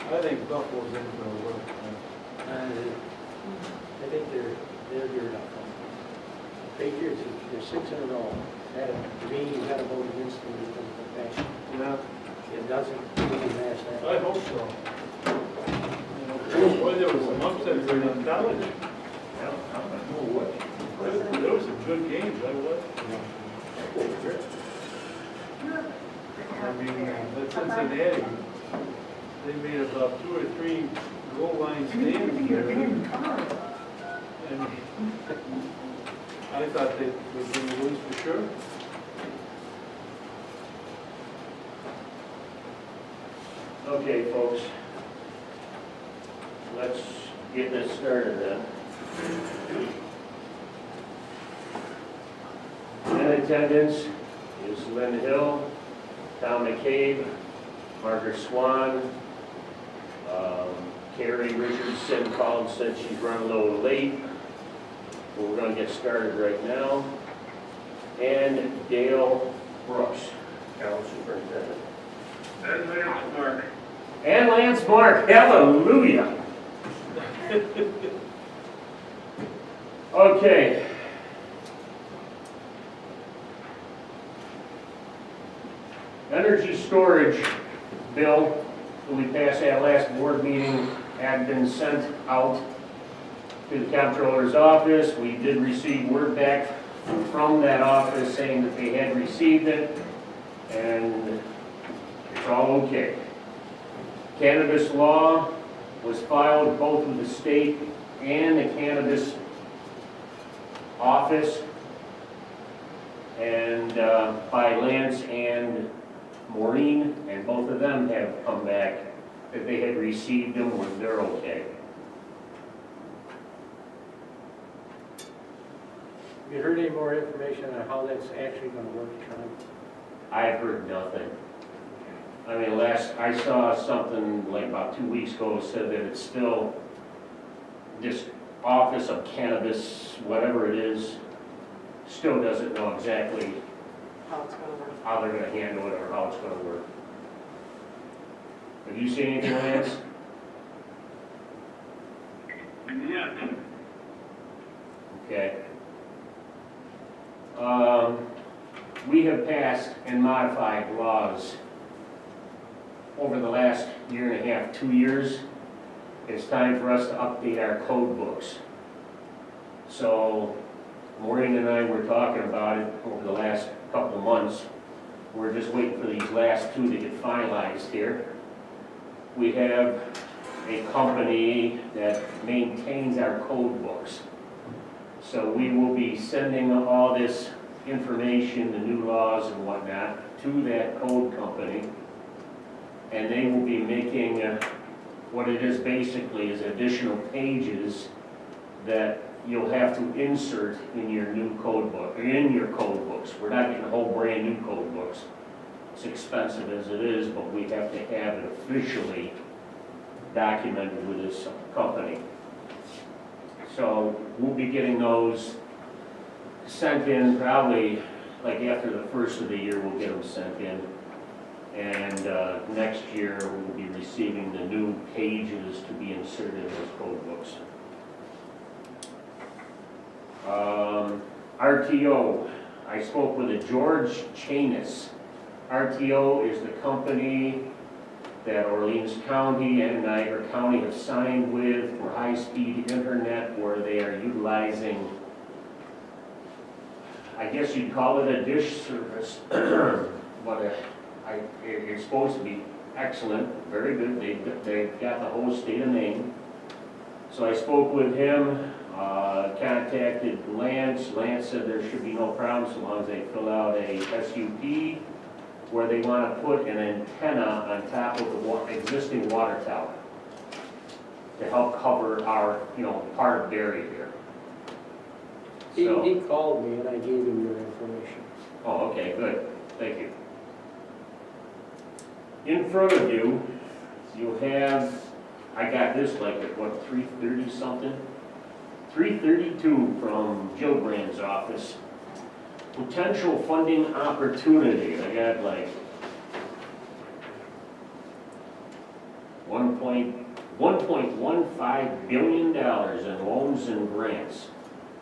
I think Buffalo's in for a work. I think they're geared up. Patriots, they're 6 in a row. That, to me, you gotta vote against them because of the fact Yeah, it doesn't really match that. I hope so. Boy, there was some upsets there in college. There was some good games, I was. I mean, that Cincinnati, they made about 2 or 3 goal line stands there. And I thought they were going to lose for sure. Okay, folks. Let's get this started then. In attendance is Lynn Hill, Tom McCabe, Margaret Swan, Carrie Richardson called, said she's running a little late. We're going to get started right now. And Dale Brooks, Town Superintendent. And Lance Mark. And Lance Mark, hallelujah. Okay. Energy storage bill that we passed at last board meeting had been sent out to the comptroller's office. We did receive word back from that office saying that they had received it and it's all okay. Cannabis law was filed both with the state and the cannabis office and by Lance and Maureen, and both of them have come back that they had received them and they're okay. Have you heard any more information on how that's actually gonna work, Sean? I've heard nothing. I mean, I saw something like about 2 weeks ago said that it's still this Office of Cannabis, whatever it is, still doesn't know exactly How it's gonna work. how they're gonna handle it or how it's gonna work. Have you seen anything, Lance? Yes. Okay. We have passed and modified laws over the last year and a half, 2 years. It's time for us to update our code books. So Maureen and I were talking about it over the last couple of months. We're just waiting for these last 2 to get finalized here. We have a company that maintains our code books. So we will be sending all this information, the new laws and whatnot, to that code company. And they will be making what it is basically is additional pages that you'll have to insert in your new code book, or in your code books. We're not getting a whole brand new code books. It's expensive as it is, but we have to have it officially documented with this company. So we'll be getting those sent in probably like after the first of the year, we'll get them sent in. And next year, we'll be receiving the new pages to be inserted in those code books. RTO, I spoke with a George Chanis. RTO is the company that Orleans County and Niagara County have signed with for high-speed internet, where they are utilizing, I guess you'd call it a dish service, but it's supposed to be excellent, very good. They've got the whole state of Maine. So I spoke with him, contacted Lance. Lance said there should be no problem so long as they fill out a SUP where they want to put an antenna on top of the existing water tower to help cover our, part of Derry here. So, He called me and I gave him your information. oh, okay, good. Thank you. In front of you, you have, I got this like at what, 3:30 something? 3:32 from Joe Brand's office. Potential funding opportunity. I got like $1.15 billion in loans and grants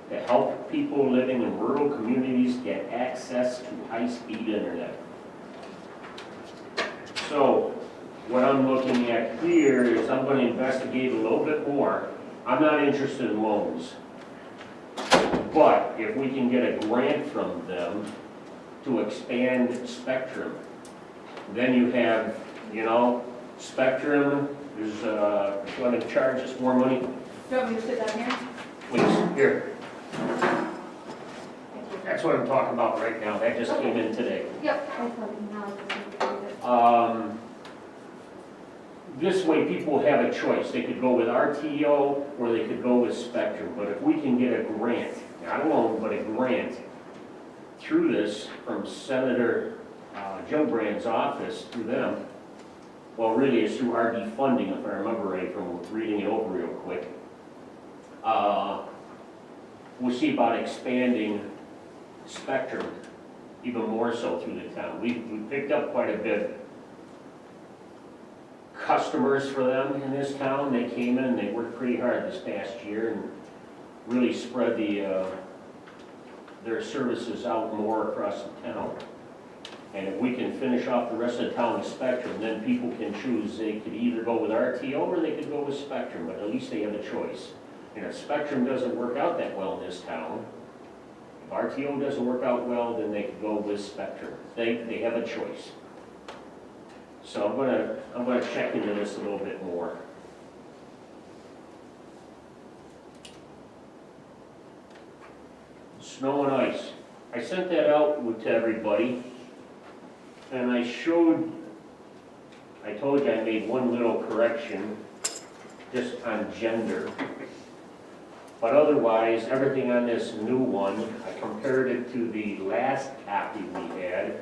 to help people living in rural communities get access to high-speed internet. So, what I'm looking at here is I'm going to investigate a little bit more. I'm not interested in loans. But if we can get a grant from them to expand spectrum, then you have, spectrum is going to charge us more money. Do you want me to sit down here? Please, here. Thank you. That's what I'm talking about right now. That just came in today. Yep. I thought you know, I just need to read it. This way people have a choice. They could go with RTO or they could go with Spectrum. But if we can get a grant, not a loan, but a grant through this from Senator Joe Brand's office, through them, well, really it's through our defunding, if I remember right from reading it over real quick. We'll see about expanding Spectrum even more so through the town. We picked up quite a bit customers for them in this town. They came in, they worked pretty hard this past year and really spread their services out more across the town. And if we can finish off the rest of the town with Spectrum, then people can choose. They could either go with RTO or they could go with Spectrum, but at least they have a choice. And if Spectrum doesn't work out that well in this town, if RTO doesn't work out well, then they could go with Spectrum. They have a choice. So I'm gonna check into this a little bit more. Snow and ice. I sent that out to everybody, and I told you I made one little correction just on gender. But otherwise, everything on this new one, I compared it to the last copy we had.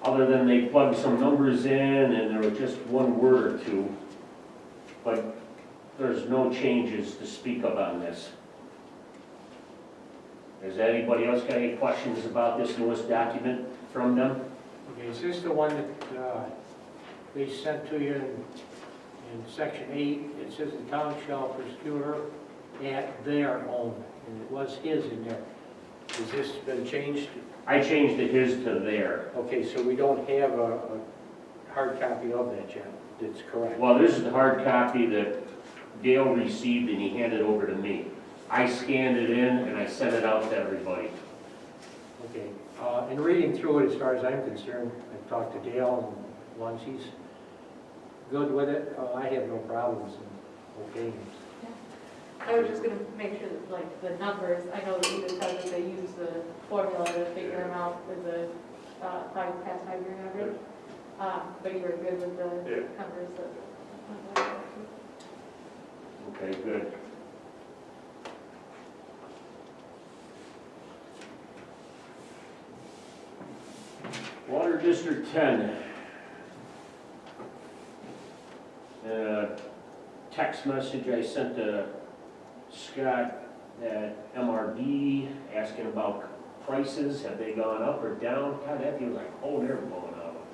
Other than they plugged some numbers in and there was just one word or two. But there's no changes to speak of on this. Has anybody else got any questions about this newest document from them? Okay, is this the one that they sent to you in section 8? It says the town shall procure at their own, and it was his in there. Has this been changed? I changed the his to their. Okay, so we don't have a hard copy of that yet. That's correct. Well, this is the hard copy that Dale received and he handed over to me. I scanned it in and I sent it out to everybody. Okay, in reading through it, as far as I'm concerned, I've talked to Dale, and once he's good with it, I have no problems. Okay. I was just gonna make sure that, like, the numbers, I know that you said that they use the formula to figure them out with the past 5-year average. But you were good with the numbers that. Okay, good. Water District 10. Text message I sent to Scott at MRB asking about prices. Have they gone up or down? God, that feels like, oh, they're blowing out up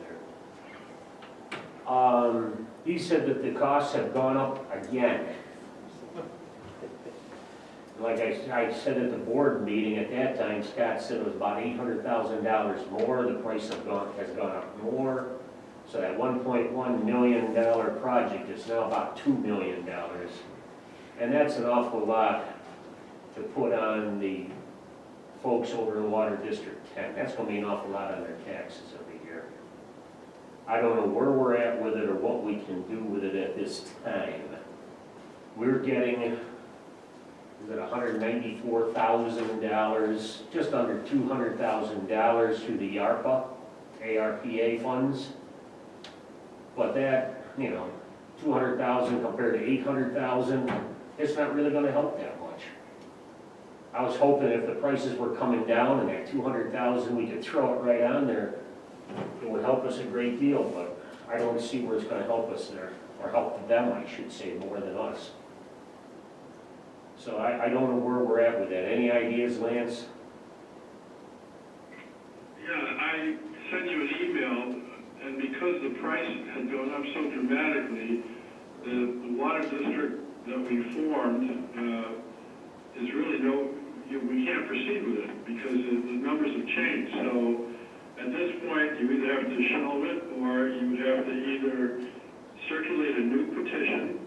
there. He said that the costs have gone up again. Like I said at the board meeting at that time, Scott said it was about $800,000 more. The price has gone up more. So that $1.1 million project is now about $2 million. And that's an awful lot to put on the folks over in Water District 10. That's going to be an awful lot on their taxes every year. I don't know where we're at with it or what we can do with it at this time. We're getting, is it $194,000, just under $200,000 through the ARPA funds. But that, 200,000 compared to 800,000, it's not really going to help that much. I was hoping if the prices were coming down and that 200,000, we could throw it right on there, it would help us a great deal, but I don't see where it's going to help us there, or help them, I should say, more than us. So I don't know where we're at with that. Any ideas, Lance? Yeah, I sent you an email, and because the price had gone up so dramatically, the water district that we formed is really we can't proceed with it because the numbers have changed. So at this point, you either have to shelve it or you would have to either circulate a new petition,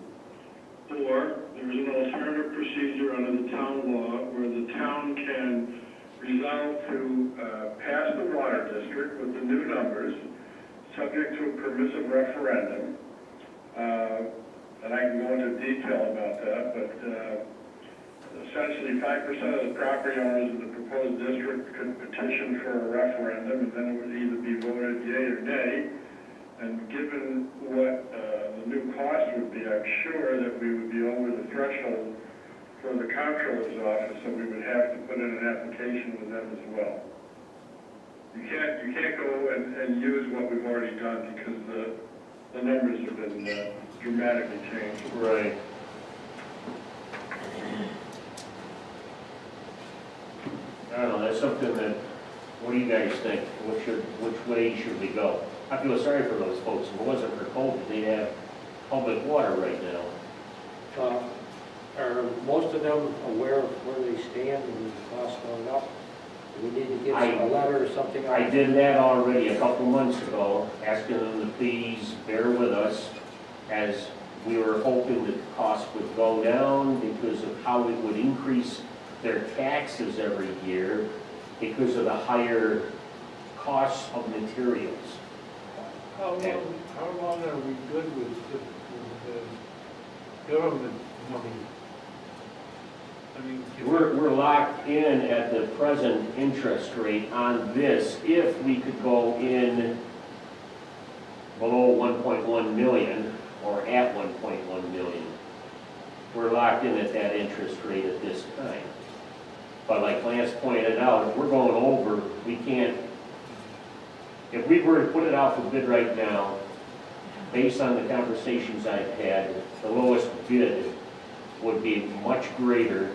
or there is an alternative procedure under the town law where the town can resolve to pass the water district with the new numbers, subject to a permissive referendum. And I can go into detail about that, but essentially 5% of the property owners in the proposed district could petition for a referendum, and then it would either be voted yea or nay. And given what the new cost would be, I'm sure that we would be over the threshold for the comptroller's office, so we would have to put in an application with them as well. You can't go and use what we've already done because the numbers have been dramatically changed. Right. I don't know, that's something that, what do you guys think? Which way should we go? I feel sorry for those folks. If it wasn't for COVID, they'd have public water right now. Are most of them aware of where they stand and the cost going up? Do we need to give them a letter or something? I did that already a couple months ago, asking them to please bear with us as we were hoping that the cost would go down because of how it would increase their taxes every year because of the higher costs of materials. How long are we good with the government money? I mean, We're locked in at the present interest rate on this. If we could go in below 1.1 million or at 1.1 million, we're locked in at that interest rate at this time. But like Lance pointed out, if we're going over, we can't, if we were to put it out for bid right now, based on the conversations I've had, the lowest bid would be much greater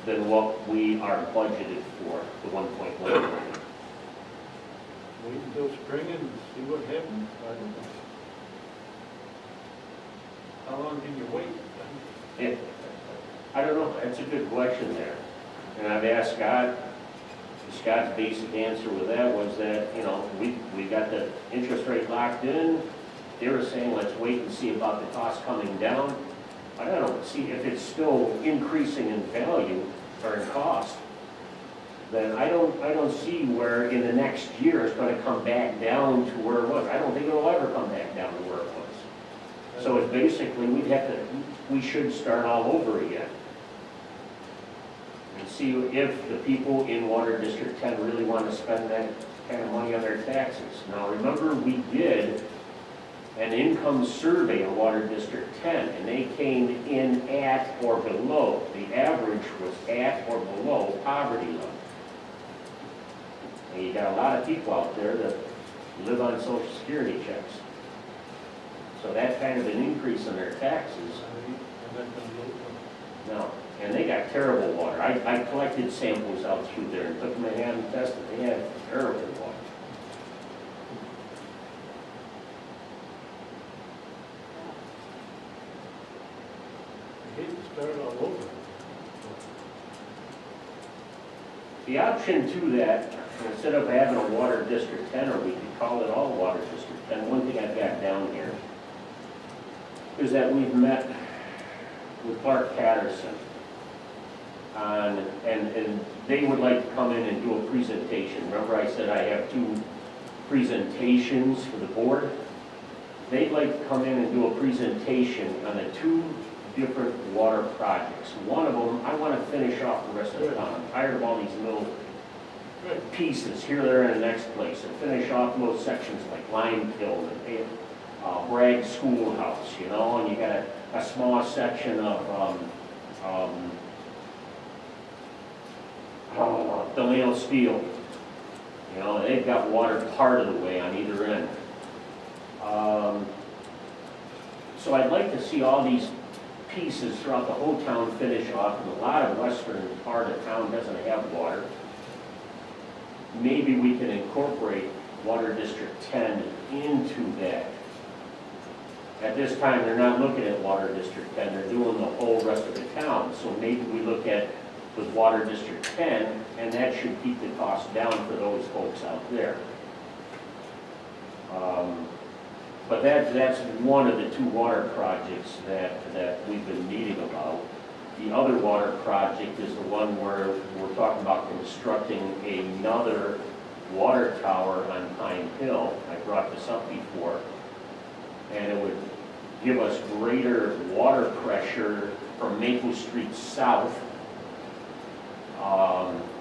than what we are budgeted for, the 1.1 million. wait until spring and see what happens? I don't know. How long can you wait? I don't know, that's a good question there. And I've asked Scott, Scott's basic answer with that was that, you know, we got the interest rate locked in. They were saying, let's wait and see about the cost coming down. I don't see if it's still increasing in value or in cost, then I don't see where in the next year it's going to come back down to where it was. I don't think it'll ever come back down to where it was. So it's basically we should start all over again. And see if the people in Water District 10 really want to spend that kind of money on their taxes. Now remember, we did an income survey of Water District 10, and they came in at or below. The average was at or below poverty level. And you got a lot of people out there that live on Social Security checks. So that kind of an increase in their taxes, no. And they got terrible water. I collected samples out through there and took them in hand and tested. They had terrible water. I hate to start all over. The option to that, instead of having a Water District 10, or we could call it all Water District 10, one thing I've got down here is that we've met with Clark Patterson and they would like to come in and do a presentation. Remember I said I have 2 presentations for the board? They'd like to come in and do a presentation on the 2 different water projects. One of them, I want to finish off the rest of the town. I'm tired of all these little pieces here, there, and the next place, and finish off those sections like Lime Kiln and Bragg Schoolhouse, you know, and you got a small section of Delano Steel. You know, they've got water part of the way on either end. So I'd like to see all these pieces throughout the whole town finish off, and a lot of western part of town doesn't have water. Maybe we can incorporate Water District 10 into that At this time, they're not looking at Water District 10, they're doing the whole rest of the town. So maybe we look at with Water District 10, and that should keep the cost down for those folks out there. But that's one of the two water projects that we've been meeting about. The other water project is the one where we're talking about constructing another water tower on Pine Hill. I brought this up before. And it would give us greater water pressure from Maple Street south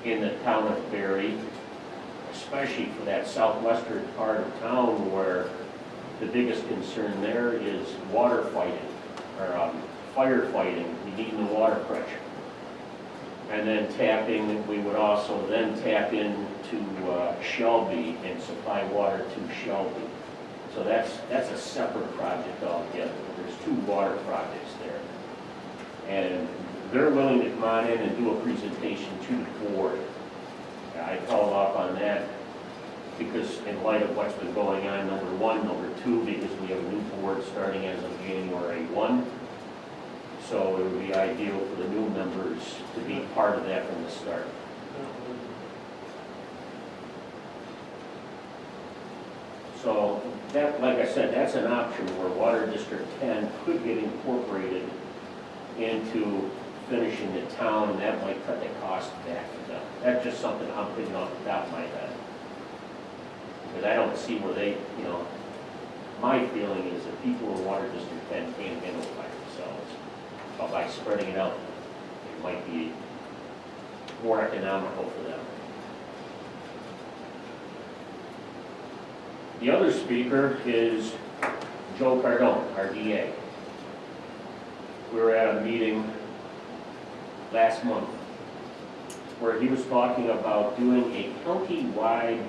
in the town of Berry, especially for that southwestern part of town where the biggest concern there is water fighting, or firefighting, needing the water pressure. And then tapping, we would also then tap into Shelby and supply water to Shelby. So that's a separate project altogether. There's two water projects there. And they're willing to come on in and do a presentation to the board. I followed up on that because in light of what's been going on, number one, number two, because we have a new board starting as of January 1. So it would be ideal for the new members to be part of that from the start. So that, like I said, that's an option where Water District 10 could get incorporated into finishing the town, and that might cut the cost back for them. That's just something I'm thinking off the top of my head. Because I don't see where they, my feeling is that people in Water District 10 can't handle it by themselves. But by spreading it out, it might be more economical for them. The other speaker is Joe Cardone, our DA. We were at a meeting last month where he was talking about doing a county-wide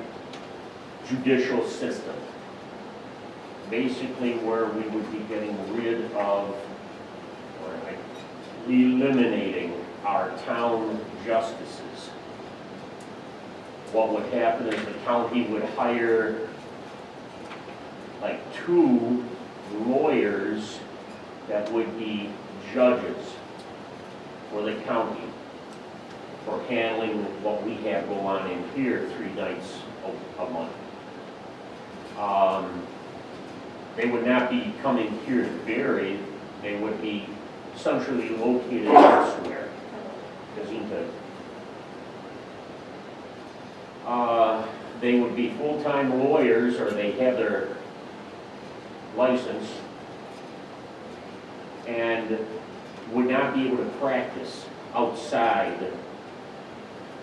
judicial system. Basically where we would be getting rid of, or eliminating our town justices. What would happen is the county would hire like 2 lawyers that would be judges for the county for handling what we have go on in here 3 nights a month. They would not be coming here to Berry, they would be centrally located elsewhere. They would be full-time lawyers, or they have their license, and would not be able to practice outside,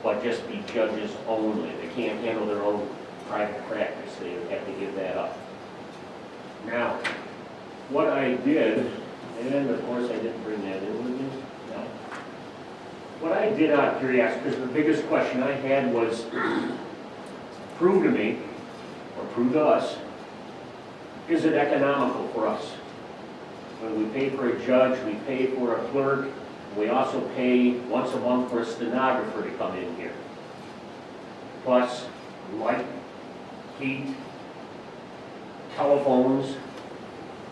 but just be judges only. They can't handle their own private practice. They would have to give that up. Now, what I did, and of course I didn't bring that in with me, no. What I did out of curiosity, because the biggest question I had was, prove to me, or prove to us, is it economical for us? When we pay for a judge, we pay for a clerk, we also pay once a month for a stenographer to come in here. Plus light, heat, telephones.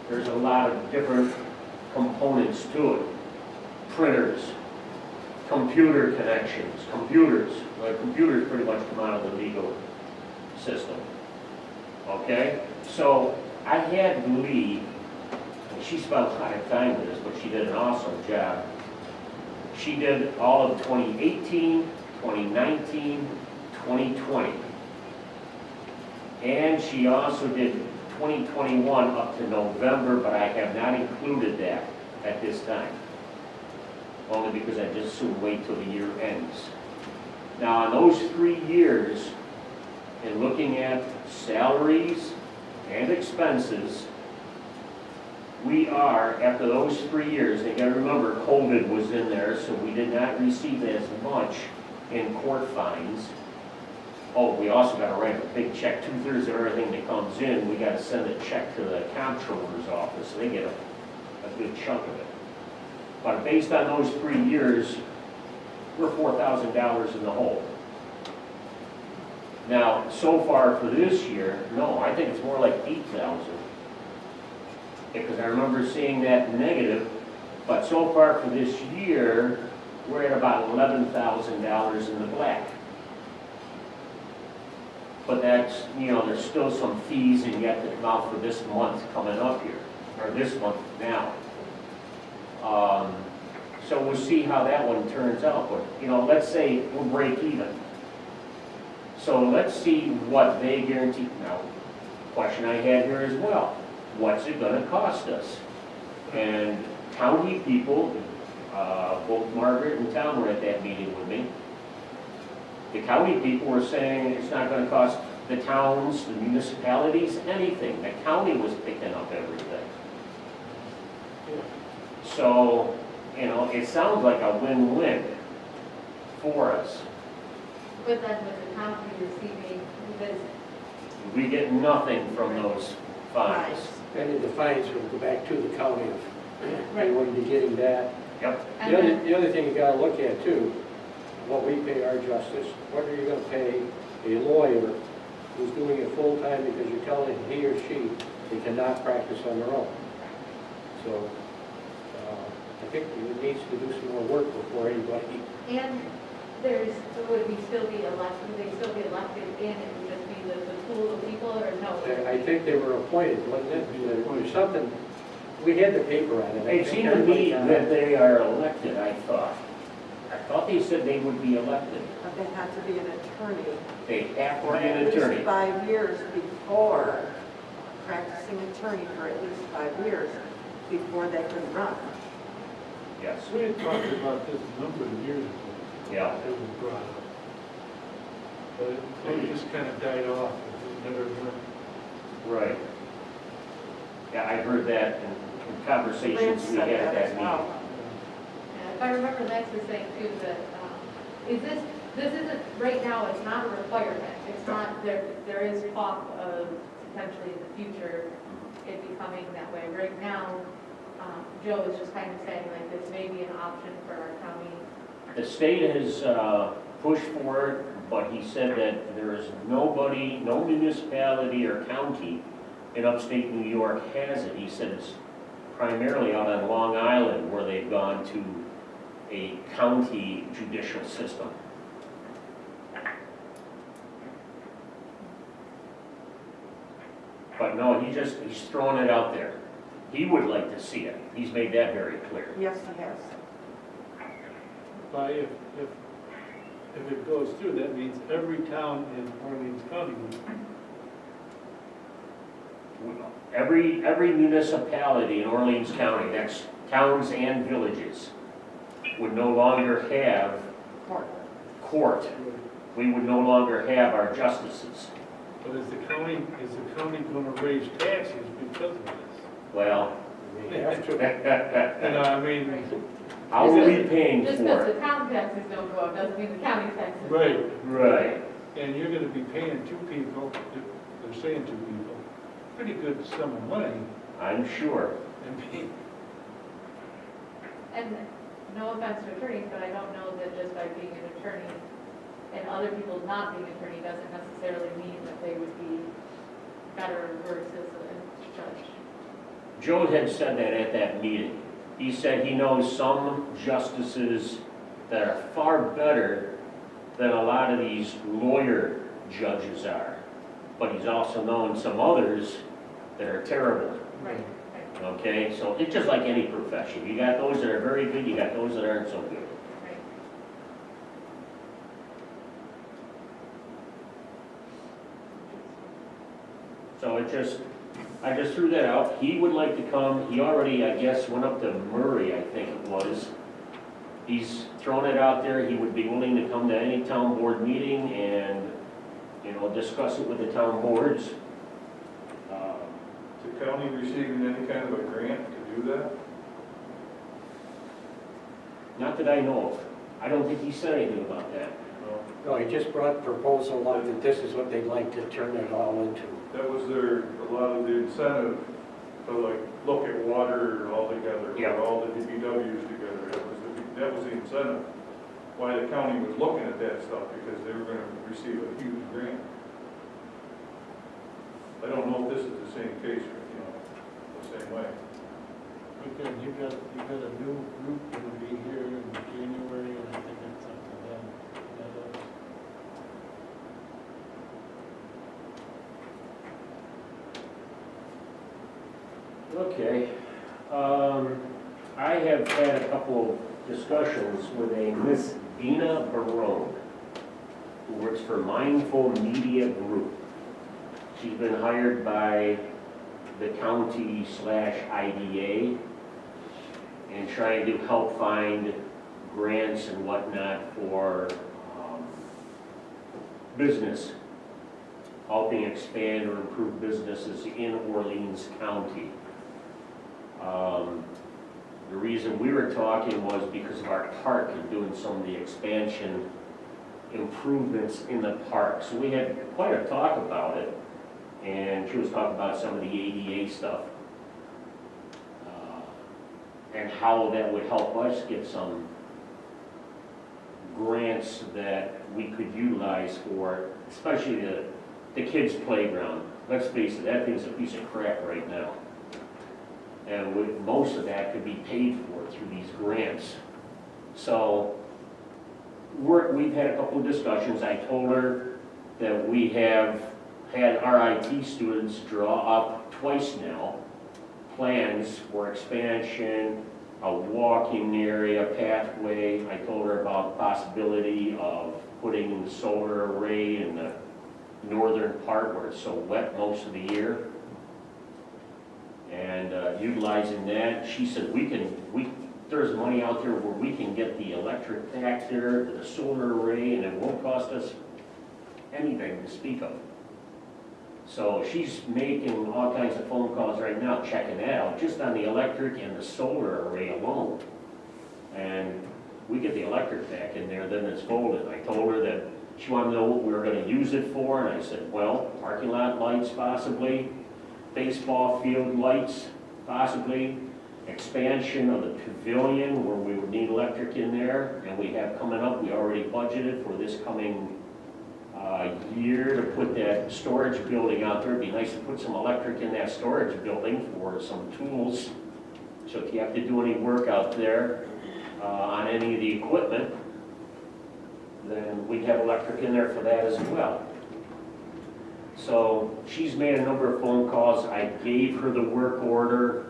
There's a lot of different components to it. Printers, computer connections, computers. Well, computers pretty much come out of the legal system. Okay? So I had Lee, and she spent a lot of time with us, but she did an awesome job. She did all of 2018, 2019, 2020. And she also did 2021 up to November, but I have not included that at this time. Only because I just soon wait till the year ends. Now, in those 3 years, in looking at salaries and expenses, we are, after those 3 years, you gotta remember COVID was in there, so we did not receive as much in court fines. Oh, we also gotta write a big check, 2/3 of everything that comes in, we gotta send a check to the comptroller's office, they get a good chunk of it. But based on those 3 years, we're $4,000 in the hole. Now, so far for this year, no, I think it's more like 8,000. because I remember seeing that negative, but so far for this year, we're at about $11,000 in the black. But that's, you know, there's still some fees and yet to come out for this month coming up here, or this month now. So we'll see how that one turns out, but, you know, let's say we'll break even. So let's see what they guarantee. Now, question I had here as well, what's it gonna cost us? And county people, both Margaret and Tom were at that meeting with me. The county people were saying it's not gonna cost the towns, the municipalities, anything. The county was picking up everything. So, you know, it sounds like a win-win for us. But then with the county receiving this, We get nothing from those fines. And the fines will go back to the county if they wouldn't be getting that. Yep. and The then, other thing you gotta look at too, what we pay our justice, what are you gonna pay a lawyer who's doing it full-time because you're telling he or she they cannot practice on their own? So, I think it needs to do some more work before anybody. and there's, would we still be elected, would they still be elected in, it would just be the pool of people, or no? I think they were appointed, wasn't it? There was something, we had the paper on it. I It think seemed to me everybody got that it. they are elected, I thought. I thought they said they would be elected. But they have to be an attorney They have to for be an at least attorney. 5 years before, practicing attorney for at least 5 years before they can run. Yes, We had talked about this a number of years ago. yeah. It was brought up. But it just kind of died off, it never went. Right. Yeah, I heard that in conversations Lance we said had at that that as meeting. well. Yeah, if I remember Lex was saying too that, is this isn't, right now, it's not a requirement. It's not, there is talk of potentially in the future it becoming that way. Right now, Joe is just kind of saying like this may be an option for our county. The state has pushed for it, but he said that there is nobody, no municipality or county in upstate New York has it. He said it's primarily out on Long Island where they've gone to a county judicial system. But no, he's throwing it out there. He would like to see it. He's made that very clear. Yes, he has. But if it goes through, that means every town in Orleans County would. Every municipality in Orleans County, that's towns and villages, would no longer have court. We would no longer have our justices. But is the county gonna raise taxes because of this? Well, They have to. You know, I mean, how are we paying Just for because it? the town taxes don't go up doesn't mean the county taxes. right, Right. and you're gonna be paying two people, they're saying two people, pretty good sum of money, I'm sure. and And no offense to attorneys, but I don't know that just by being an attorney and other people not being an attorney doesn't necessarily mean that they would be better or worse as a judge. Joe had said that at that meeting. He said he knows some justices that are far better than a lot of these lawyer judges are. But he's also known some others that are terrible. Right. Okay, so it's just like any profession. You got those that are very good, you got those that aren't so good. Right. So I just threw that out. He would like to come. He already, I guess, went up to Murray, I think it was. He's thrown it out there. He would be willing to come to any town board meeting and, you know, discuss it with the town boards. The county receiving any kind of a grant to do that? Not that I know of. I don't think he said anything about that. No, he just brought a proposal along that this is what they'd like to turn it all into. That was a lot of the incentive to like look at water all together, Yeah. or all the DPWs together. That was the incentive, why the county was looking at that stuff, because they were gonna receive a huge grant. I don't know if this is the same case, or, you know, the same way. you got a new group that'll be here in January, and I think it's up to them. Okay. I have had a couple of discussions with a Miss Dina Barone, who works for Mindful Media Group. She's been hired by the county/IDA and trying to help find grants and whatnot for business, helping expand or improve businesses in Orleans County. The reason we were talking was because of our park and doing some of the expansion improvements in the park. So we had quite a talk about it, and she was talking about some of the ADA stuff and how that would help us get some grants that we could utilize for, especially the kids' playground. Let's face it, that thing's a piece of crap right now. And most of that could be paid for through these grants. So we've had a couple of discussions. I told her that we have had our IT students draw up twice now plans for expansion, a walking area, pathway. I told her about the possibility of putting the solar array in the northern part where it's so wet most of the year, and utilizing that. She said there's money out there where we can get the electric back there, the solar array, and it won't cost us anything to speak of. So she's making all kinds of phone calls right now, checking that out, just on the electric and the solar array alone. And we get the electric back in there, then it's golden. I told her that she wanted to know what we were gonna use it for, and I said, well, parking lot lights possibly, baseball field lights possibly, expansion of the pavilion where we would need electric in there, and we have coming up, we already budgeted for this coming year to put that storage building out there. It'd be nice to put some electric in that storage building for some tools. So if you have to do any work out there on any of the equipment, then we'd have electric in there for that as well. So she's made a number of phone calls. I gave her the work order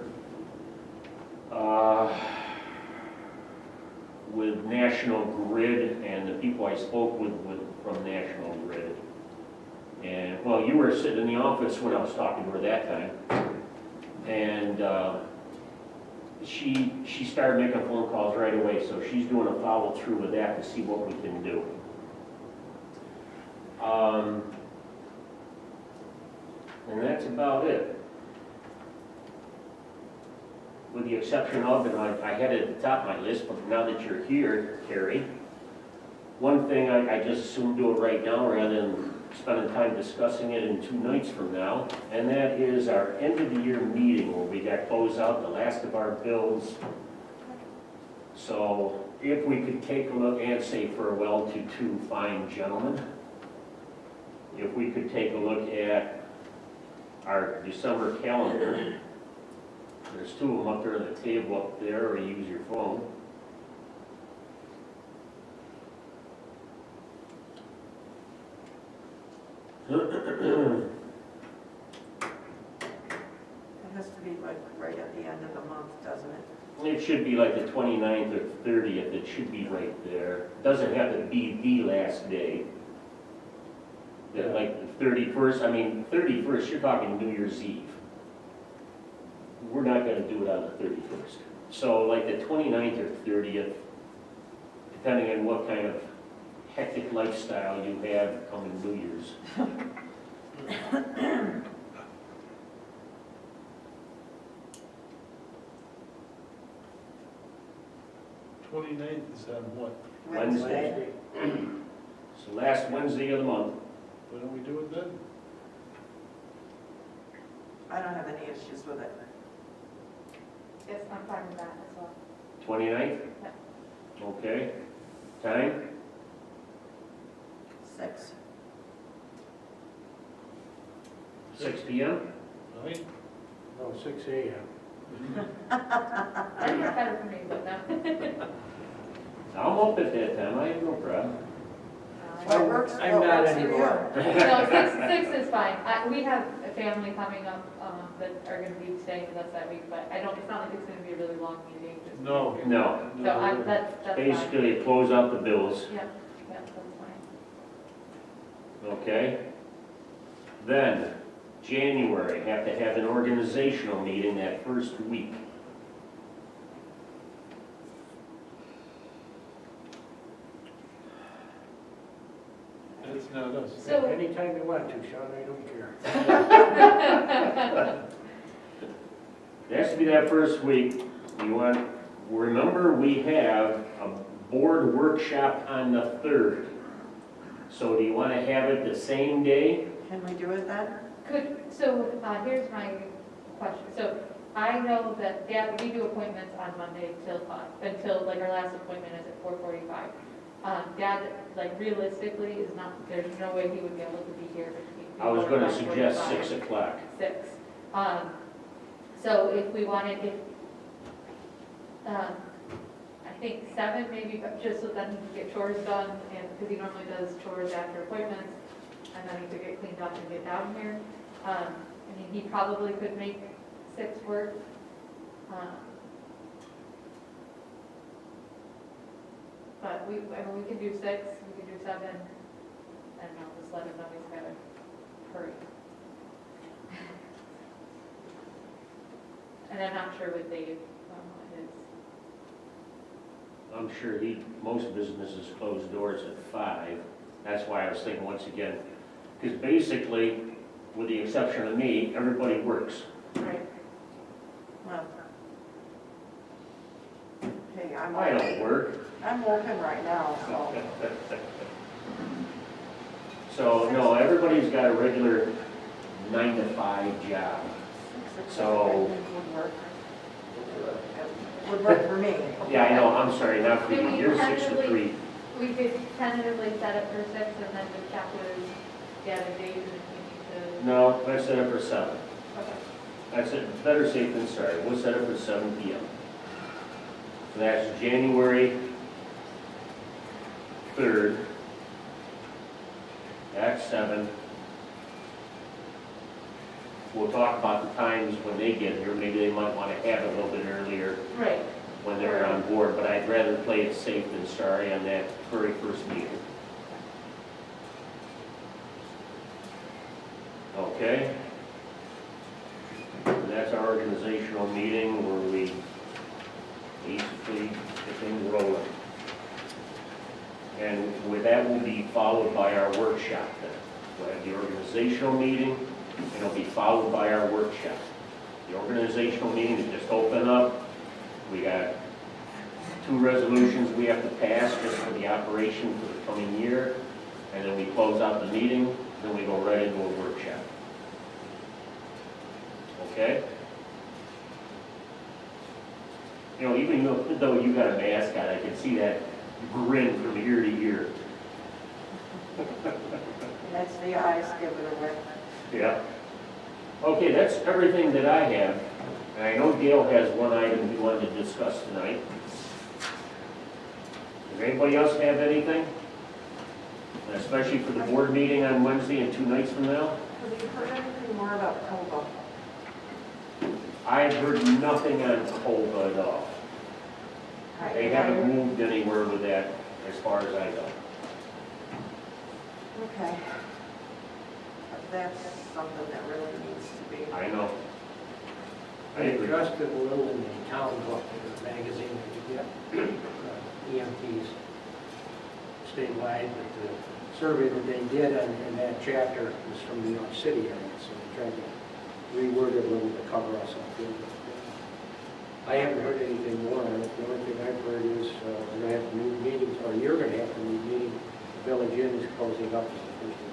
with National Grid and the people I spoke with from National Grid. And, well, you were sitting in the office when I was talking to her that time. And she started making phone calls right away, so she's doing a follow through with that to see what we can do. And that's about it. With the exception of, and I had it at the top of my list, but now that you're here, Carrie, one thing I just assume do it right now rather than spending time discussing it in 2 nights from now, and that is our end of the year meeting where we got close out the last of our bills. So if we could take a look and say farewell to 2 fine gentlemen, if we could take a look at our December calendar. There's 2 of them up there on the table up there, or use your phone. It has to be like right at the end of the month, doesn't it? It should be like the 29th or 30th, it should be right there. It doesn't have to be the last day. Like the 31st, I mean, 31st, you're talking New Year's Eve. We're not gonna do it on the 31st. So like the 29th or 30th, depending on what kind of hectic lifestyle you have coming New Year's. 29th is on what? Wednesday. So last Wednesday of the month. Why don't we do it then? I don't have any issues with it. Yes, I'm fine with that as well. 29th? Okay. Time? 6. 6 p.m.? Right? No, 6 a.m. That'd work better for me, but no. I'm up at that time, I have no problem. What works, I'm what not works for you? anymore. No, six is fine. We have a family coming up, that are gonna be staying with us that week, but I don't, it's not like it's gonna be a really long meeting, just. No. No, So that's fine. basically close out the bills, Yeah, that's fine. okay? Then, January, have to have an organizational meeting that first week. That's not us. So- Anytime you want to, Sean, I don't care. It has to be that first week. You want, remember, we have a board workshop on the 3rd. So do you want to have it the same day? Can we do it then? Here's my question. So I know that Dad, we do appointments on Monday till 5, until like our last appointment is at 4:45. Dad, like realistically, is not, there's no way he would be able to be here between. I was going to 4:45 suggest and 6 o'clock. 6. So if we wanted, I think 7 maybe, but just so then he can get chores done, and, because he normally does chores after appointments, and then he could get cleaned up and get down here. I mean, he probably could make 6 work. But I mean, we can do 6, we can do 7, and I'll just let him know he's gotta hurry. And I'm not sure what Dave, what his, I'm sure most businesses close doors at 5. That's why I was thinking once again, because basically, with the exception of me, everybody works. right, Well. Hey, I don't work. I'm working right now, so. So, no, everybody's got a regular 9 to 5 job. 6 So- would work. Would work for me. Yeah, I know, I'm sorry, not for you. Can we You're 6 to 3. we could tentatively set it for 6 and then just check with Dad and Dave and if we need No, let's set it for 7. to. Okay. That's it, better safe than sorry. We'll set it for 7 p.m. So that's January 3rd at 7. We'll talk about the times when they get here. Maybe they might want to have it a little bit earlier Right. when they're on board, but I'd rather play it safe than sorry on that very first meeting. Okay? And that's our organizational meeting where we basically get things rolling. And with that will be followed by our workshop then. We'll have the organizational meeting, and it'll be followed by our workshop. The organizational meeting is just open up. We got 2 resolutions we have to pass just for the operation for the coming year, and then we close out the meeting, then we go right into a workshop. Okay? You know, even though you got a mask on, I can see that grin from ear to ear. That's the eyes give it away. Yeah. Okay, that's everything that I have. And I know Gail has one item he wanted to discuss tonight. Does anybody else have anything? And especially for the board meeting on Wednesday and 2 nights from now? Have you heard anything more about COBA? I've heard nothing on COBA at all. They haven't moved anywhere with that as far as I know. Okay. That's something that really needs to be. I know. I They agree. addressed it a little in the town book, the magazine that you get, EMTs statewide, but the survey that they did in that chapter was from New York City area, so they tried to reword it a little to cover us up here. I haven't heard anything more on it. The only thing I've heard is we're going to have to move meetings, or you're going to have to move meetings. The Village Inn is closing up as the first of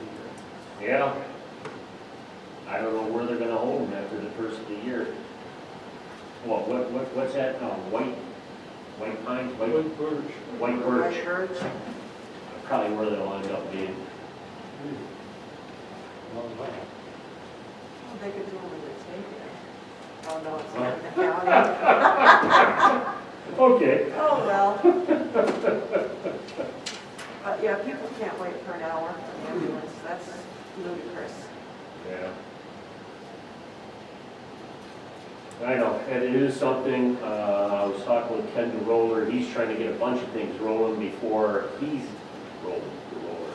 the year. Yeah. I don't know where they're gonna hold them after the first of the year. Well, what's that, white pine, White birch. white birch, White birch. probably where they'll end up being. Well, They could do them in the state. Oh, no, it's not in the county. Okay. Oh, well. But yeah, people can't wait for an hour for an ambulance, that's ludicrous. Yeah. I know, and it is something, I was talking with Ken the Roller, he's trying to get a bunch of things rolling before he's rolling the roller.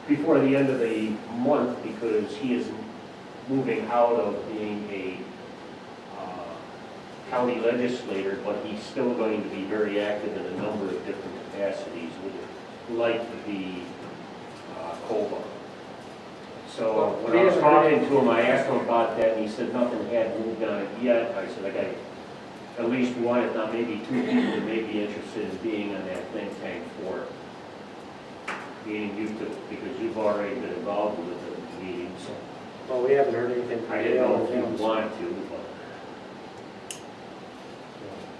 Before the end of the month, because he is moving out of being a county legislator, but he's still going to be very active in a number of different capacities, like the COBA. So when I was talking to him, I asked him about that, and he said nothing had moved on it yet. I said, I got at least one, if not maybe two people that may be interested in being on that think tank for meeting you two, because you've already been involved with the meetings. Well, we haven't heard anything from I didn't know if you Dale. want to,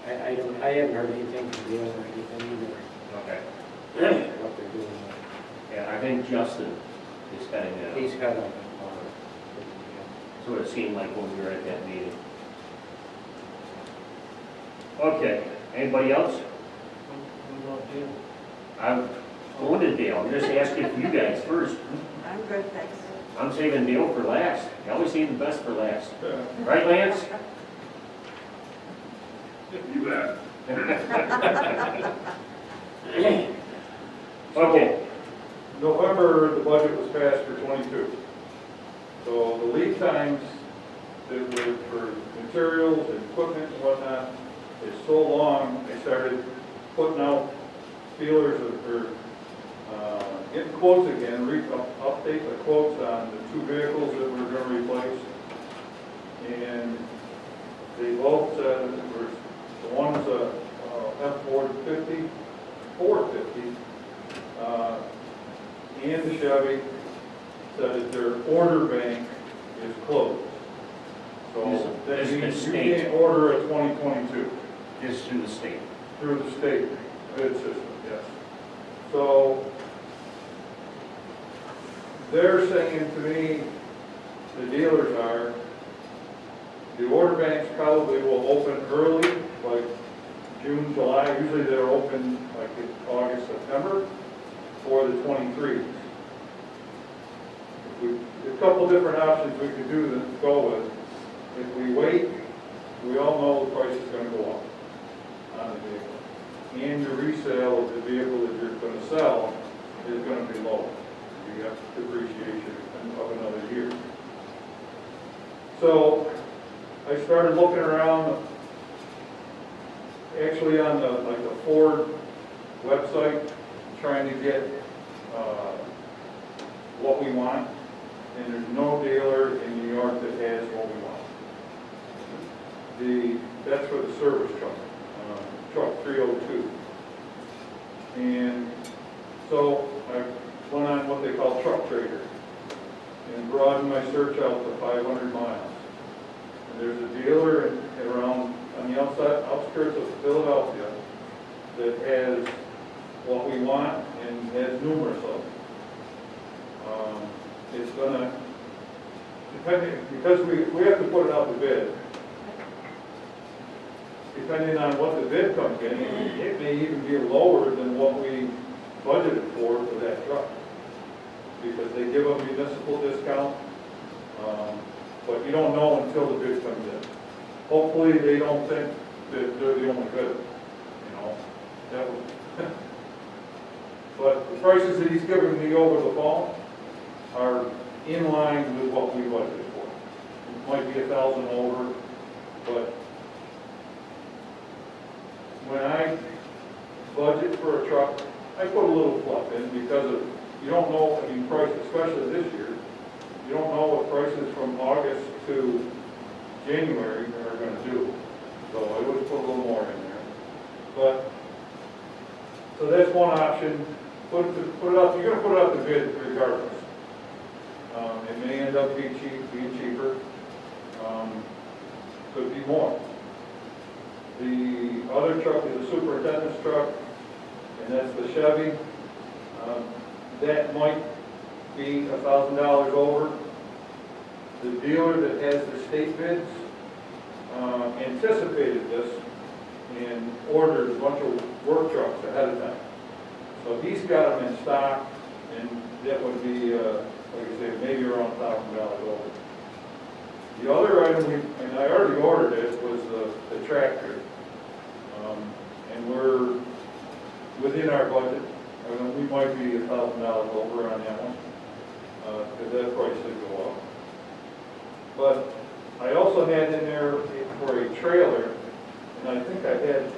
I haven't heard anything from Dale or anything but, okay. either, what they're doing. Yeah, I think Justin is heading that. He's got a, So it seemed like when we were at that meeting. Okay, anybody else? What about Dale? I'm going to Dale, I'm just asking for you guys first. I'm good, thanks. I'm saving Dale for last. You always save the best for last. Right, Lance? You bet. Okay, November, the budget was passed for '22. So the lead times that were for materials and equipment and whatnot is so long, they started putting out feelers or getting quotes again, update the quotes on the two vehicles that we're going to replace. And they both said that the one's a F-450, 450, and the Chevy said that their order bank is closed. So that Is means you state. can't order a 2022 just through the state. through the state bid system, yes. So they're saying to me, the dealers are, the order banks probably will open early, like June, July. Usually they're open like in August, September for the 23s. A couple different options we could do to go with. If we wait, we all know the price is going to go up on the vehicle. And your resale of the vehicle that you're going to sell is going to be lower. You have depreciation of another year. So I started looking around, actually on the Ford website, trying to get what we want. And there's no dealer in New York that has what we want. That's for the service truck, truck 302. And so I went on what they call Truck Trader and broadened my search out to 500 miles. And there's a dealer around on the outskirts of Philadelphia that has what we want and has numerous of them. It's gonna, because we have to put it out to bid. Depending on what the bid comes in, it may even be lower than what we budgeted for that truck. Because they give a municipal discount, but you don't know until the bid comes in. Hopefully they don't think that they're the only bidder, you know, that would. But the prices that he's giving me over the phone are in line with what we budgeted for. It might be 1,000 over, but when I budget for a truck, I put a little fluff in because of, you don't know, I mean, price, especially this year, you don't know what prices from August to January are going to do. So I would put a little more in there. But, so that's one option. Put it up, you're going to put it up to bid regardless. It may end up being cheaper. Could be more. The other truck is a superintendent's truck, and that's the Chevy. That might be $1,000 over. The dealer that has the state bids anticipated this and ordered a bunch of work trucks ahead of time. So he's got them in stock, and that would be, like I say, maybe around $1,000 over. The other item, and I already ordered it, was the tractor. And we're within our budget. I mean, we might be $1,000 over on that one, because that price did go up. But I also had in there for a trailer, and I think I had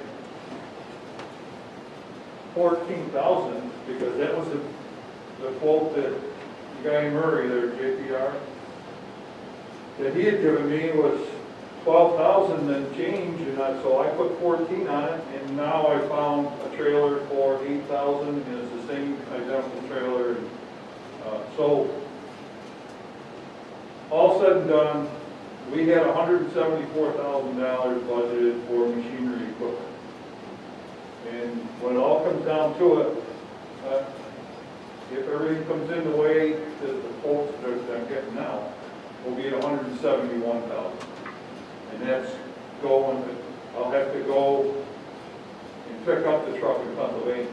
14,000, because that was the quote that the guy Murray there, JPR, that he had given me was 12,000 and change, and so I put 14 on it, and now I found a trailer for 8,000, and it's the same identical trailer. And, so, all said and done, we had $174,000 budgeted for machinery equipment. And when it all comes down to it, if everything comes in the way that the quotes that I'm getting now, we'll be at 171,000. And that's going, I'll have to go and pick up the truck in Pennsylvania.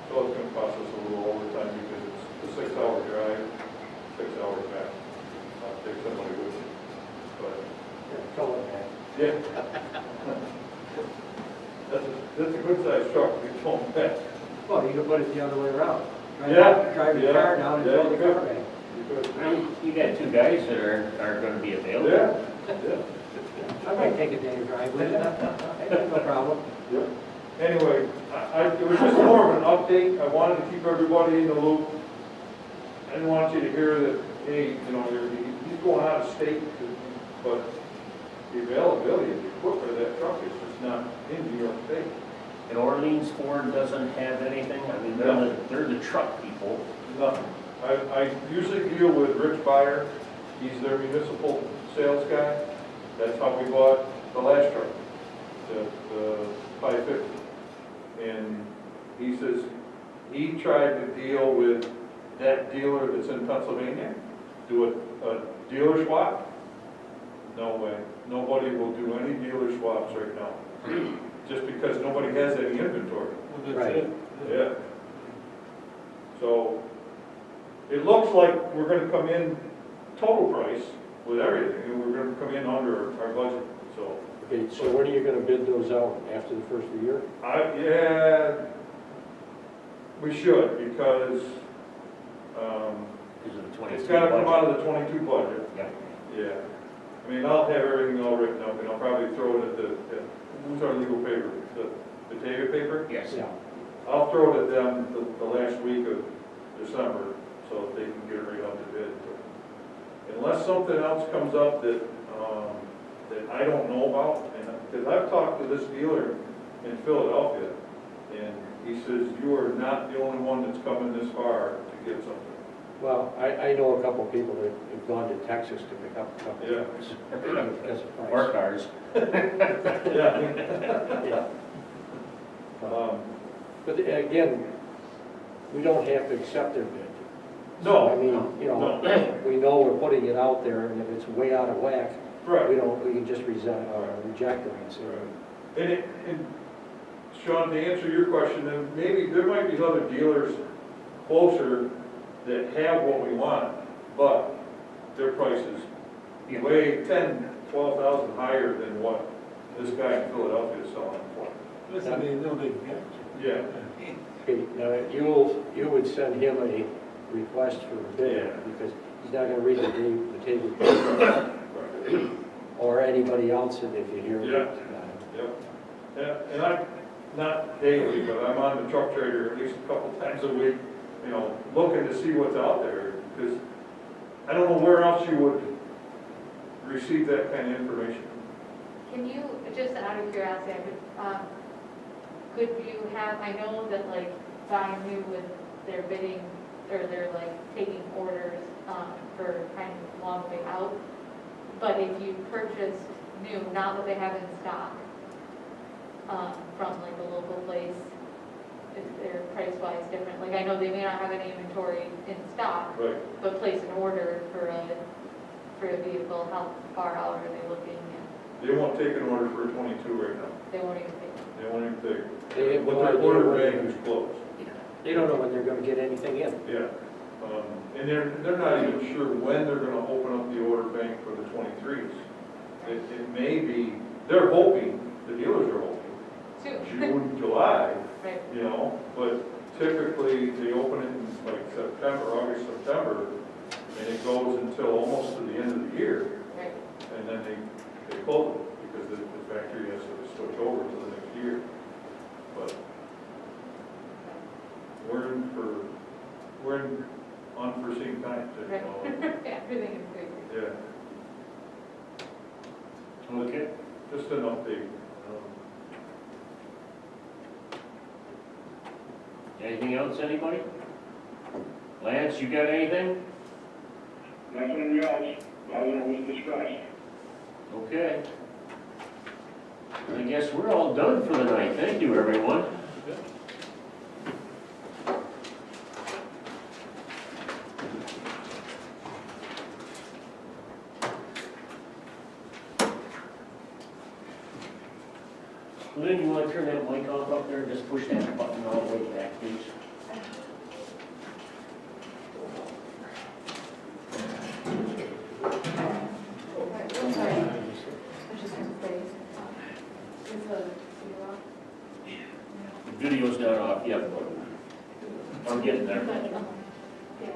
So it's gonna cost us a little overtime because it's a 6-hour drive, 6 hours back. I'll take somebody with me, but. Tell them that. Yeah. That's a good sized truck, to be towing back. Well, you can put it the other way around. Drive your Yeah, car down and yeah, fill the you car could. back. You got two guys that are gonna be available. Yeah. I might take a day to drive with it, no problem. Yep. Anyway, it was just more of an update. I wanted to keep everybody in the loop. I didn't want you to hear that, hey, you know, he's going out of state, but the availability of the equipment of that truck is just not in New York State. And Orleans Ford doesn't have anything, I mean, they're the truck people. Nothing. I usually deal with Rich Byer. He's their municipal sales guy. That's how we bought the last truck, the 550. And he says he tried to deal with that dealer that's in Pennsylvania, do a dealer swap. No way. Nobody will do any dealer swaps right now, just because nobody has any inventory. Well, Right. that's it. Yeah. So it looks like we're gonna come in total price with everything, and we're gonna come in under our budget, so. Okay, so when are you gonna bid those out? After the first of the year? Yeah, we should, because, Because of the 22 it's gotta come budget. out of the 22 budget. Yeah. Yeah. I mean, I'll have everything all written up, and I'll probably throw it at who's our legal paper? The Batavia paper? Yes. Yeah. I'll throw it at them the last week of December, so that they can get it right out to bid. Unless something else comes up that, that I don't know about, and, because I've talked to this dealer in Philadelphia, and he says, you are not the only one that's coming this far to get something. Well, I know a couple of people that have gone to Texas to pick up a couple Yeah. of trucks because of price. Or cars. Yeah. Yeah. But again, we don't have to accept their bid. No, I mean, you know, we know we're putting it out there, and if it's way out of whack, right. we can just reject it and say, And Sean, to answer your question, then maybe there might be other dealers closer that have what we want, but their price is way 10, 12,000 higher than what this guy in Philadelphia is selling for. Listen, they know they can get you. Yeah. okay, now you would send him a request for a bid, Yeah. because he's not gonna read the table, or anybody else if you hear Yeah. it. Yep. And I'm not daily, but I'm on the truck trader at least a couple times a week, you know, looking to see what's out there, because I don't know where else you would receive that kind of information. Can you, just out of curiosity, could you have, I know that like buying new with their bidding, or they're like taking orders for kind of long way out, but if you purchased new, not what they have in stock, from like a local place, if they're price-wise different, like I know they may not have any inventory in stock, Right. but place an order for a vehicle, how far out are they looking? They won't take an order for a 22 right now. They won't even take it. They won't even take. They have But no their idea order when they're bank is closed. They don't know when they're gonna get anything in. Yeah. And they're not even sure when they're gonna open up the order bank for the 23s. It may be, they're hoping, the dealers are hoping, Soon. June, July, Right. you know, but typically they open it in like September, August, September, and it goes until almost to the end of the year, Right. and then they close it because the factory has to switch over to the next year. But we're in unforeseen times, you Right. know. Everything is crazy. Yeah, Okay. just an update. Anything else, anybody? Lance, you got anything? Nothing else, other than was discussed. Okay. I guess we're all done for the night. Thank you, everyone. Lynn, you want to turn that mic off up there and just push that button all the way back, please? I'm sorry. I was just gonna say, is the video off? The video's not off yet, but I'm getting there. Yeah.